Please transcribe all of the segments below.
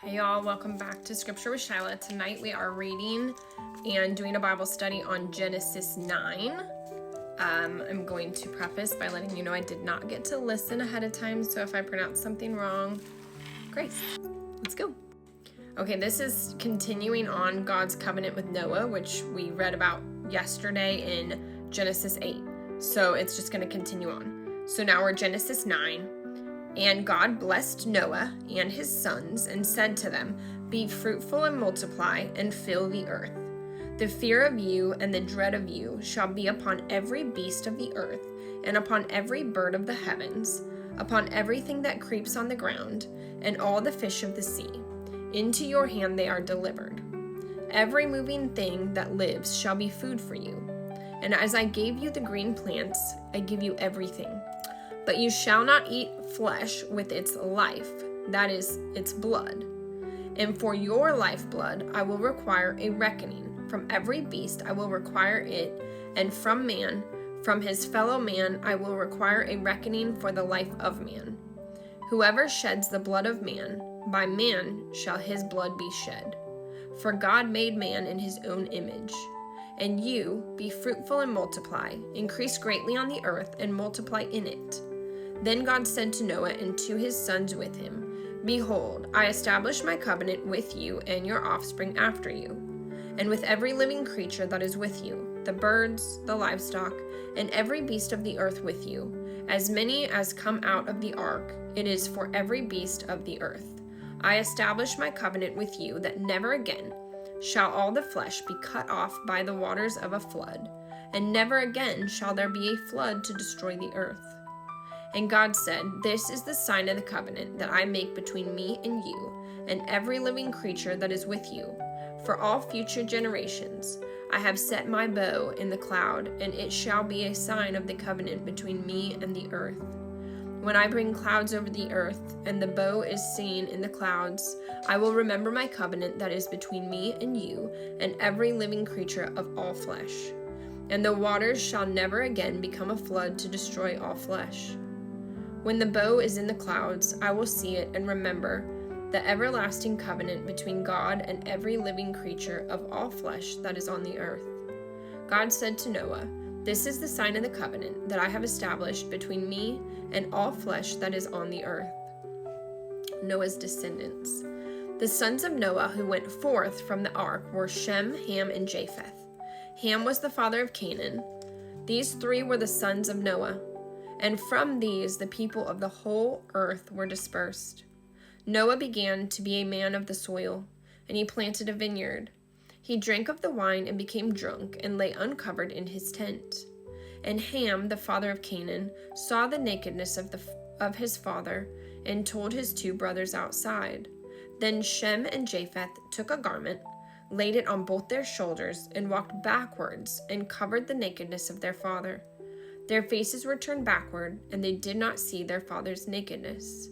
Hey y'all, welcome back to Scripture with Shila. Tonight we are reading and doing a Bible study on Genesis 9. I'm going to preface by letting you know I did not get to listen ahead of time, so if I pronounce something wrong, grace. Let's go. Okay, this is continuing on God's covenant with Noah, which we read about yesterday in Genesis 8. So it's just going to continue on. So now we're Genesis 9. And God blessed Noah and his sons and said to them, "Be fruitful and multiply and fill the earth. The fear of you and the dread of you shall be upon every beast of the earth, and upon every bird of the heavens, upon everything that creeps on the ground, and all the fish of the sea. Into your hand they are delivered. Every moving thing that lives shall be food for you. And as I gave you the green plants, I give you everything. But you shall not eat flesh with its life, that is, its blood. And for your lifeblood I will require a reckoning. From every beast I will require it, and from man, from his fellow man, I will require a reckoning for the life of man. Whoever sheds the blood of man, by man shall his blood be shed. For God made man in his own image. And you, be fruitful and multiply, increase greatly on the earth, and multiply in it." Then God said to Noah and to his sons with him, "Behold, I establish my covenant with you and your offspring after you, and with every living creature that is with you, the birds, the livestock, and every beast of the earth with you, as many as come out of the ark, it is for every beast of the earth. I establish my covenant with you that never again shall all the flesh be cut off by the waters of a flood, and never again shall there be a flood to destroy the earth." And God said, "This is the sign of the covenant that I make between me and you, and every living creature that is with you. For all future generations, I have set my bow in the cloud, and it shall be a sign of the covenant between me and the earth. When I bring clouds over the earth, and the bow is seen in the clouds, I will remember my covenant that is between me and you, and every living creature of all flesh. And the waters shall never again become a flood to destroy all flesh. When the bow is in the clouds, I will see it and remember the everlasting covenant between God and every living creature of all flesh that is on the earth." God said to Noah, "This is the sign of the covenant that I have established between me and all flesh that is on the earth." Noah's descendants. The sons of Noah who went forth from the ark were Shem, Ham, and Japheth. Ham was the father of Canaan. These three were the sons of Noah. And from these the people of the whole earth were dispersed. Noah began to be a man of the soil, and he planted a vineyard. He drank of the wine and became drunk, and lay uncovered in his tent. And Ham, the father of Canaan, saw the nakedness of his father, and told his two brothers outside. Then Shem and Japheth took a garment, laid it on both their shoulders, and walked backwards, and covered the nakedness of their father. Their faces were turned backward, and they did not see their father's nakedness.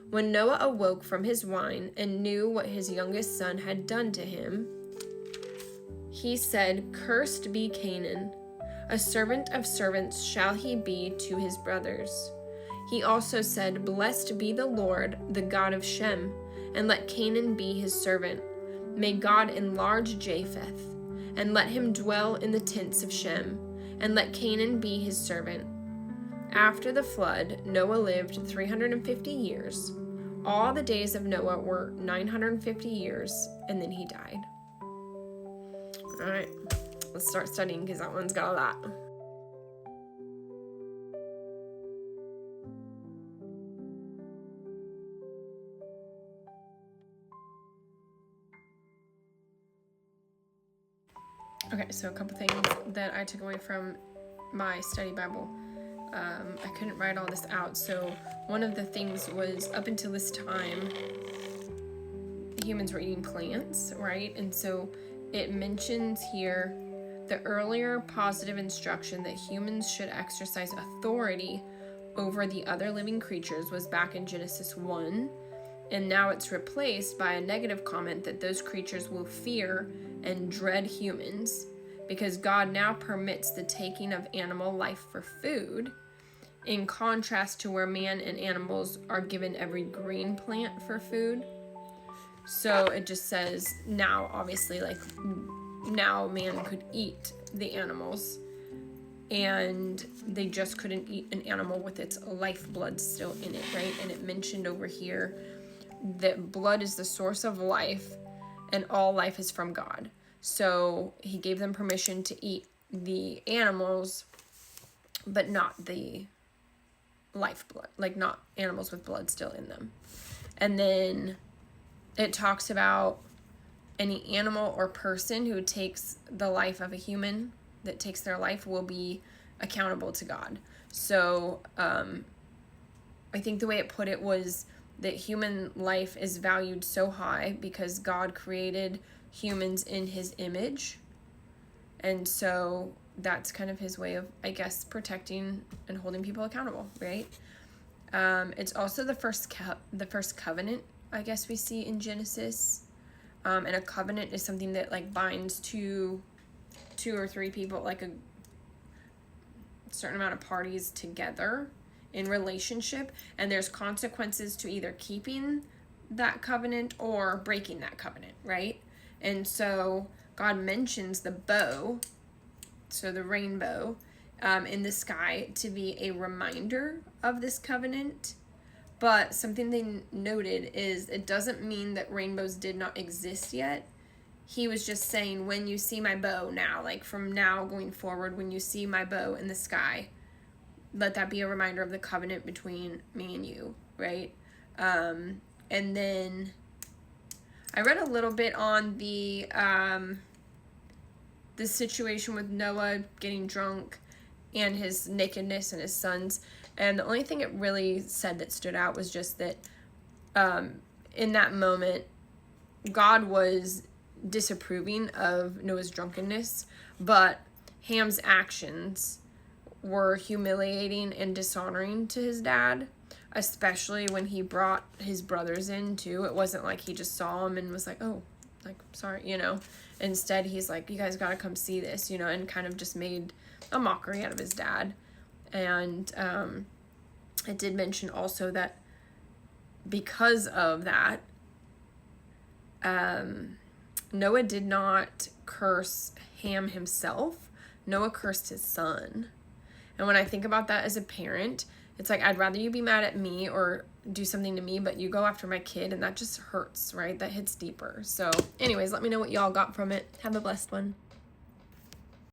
When Noah awoke from his wine and knew what his youngest son had done to him, he said, "Cursed be Canaan. A servant of servants shall he be to his brothers." He also said, "Blessed be the Lord, the God of Shem, and let Canaan be his servant. May God enlarge Japheth, and let him dwell in the tents of Shem, and let Canaan be his servant." After the flood, Noah lived 350 years. All the days of Noah were 950 years, and then he died. All right, let's start studying because that one's got a lot. Okay, so a couple things that I took away from my study Bible. I couldn't write all this out, so one of the things was up until this time, humans were eating plants, right? And so it mentions here the earlier positive instruction that humans should exercise authority over the other living creatures was back in Genesis 1, and now it's replaced by a negative comment that those creatures will fear and dread humans, because God now permits the taking of animal life for food, in contrast to where man and animals are given every green plant for food. So it just says now, obviously, like now man could eat the animals, and they just couldn't eat an animal with its lifeblood still in it, right? And it mentioned over here that blood is the source of life, and all life is from God. So he gave them permission to eat the animals, but not the lifeblood, like not animals with blood still in them. And then it talks about any animal or person who takes the life of a human, that takes their life, will be accountable to God. So I think the way it put it was that human life is valued so high because God created humans in his image. And so that's kind of his way of, I guess, protecting and holding people accountable, right? It's also the first covenant, I guess, we see in Genesis. And a covenant is something that like binds two or three people, like a certain amount of parties together in relationship, and there's consequences to either keeping that covenant or breaking that covenant, right? And so God mentions the bow, so the rainbow, in the sky to be a reminder of this covenant. But something they noted is it doesn't mean that rainbows did not exist yet. He was just saying, when you see my bow now, like from now going forward, when you see my bow in the sky, let that be a reminder of the covenant between me and you, right? And then I read a little bit on the situation with Noah getting drunk and his nakedness and his sons. And the only thing it really said that stood out was just that in that moment, God was disapproving of Noah's drunkenness, but Ham's actions were humiliating and dishonoring to his dad, especially when he brought his brothers in too. It wasn't like he just saw them and was like, oh, like, sorry, you know. Instead, he's like, you guys gotta come see this, you know, and kind of just made a mockery out of his dad. And it did mention also that because of that, Noah did not curse Ham himself. Noah cursed his son. And when I think about that as a parent, it's like, I'd rather you be mad at me or do something to me, but you go after my kid, and that just hurts, right? That hits deeper. So anyways, let me know what y'all got from it. Have a blessed one.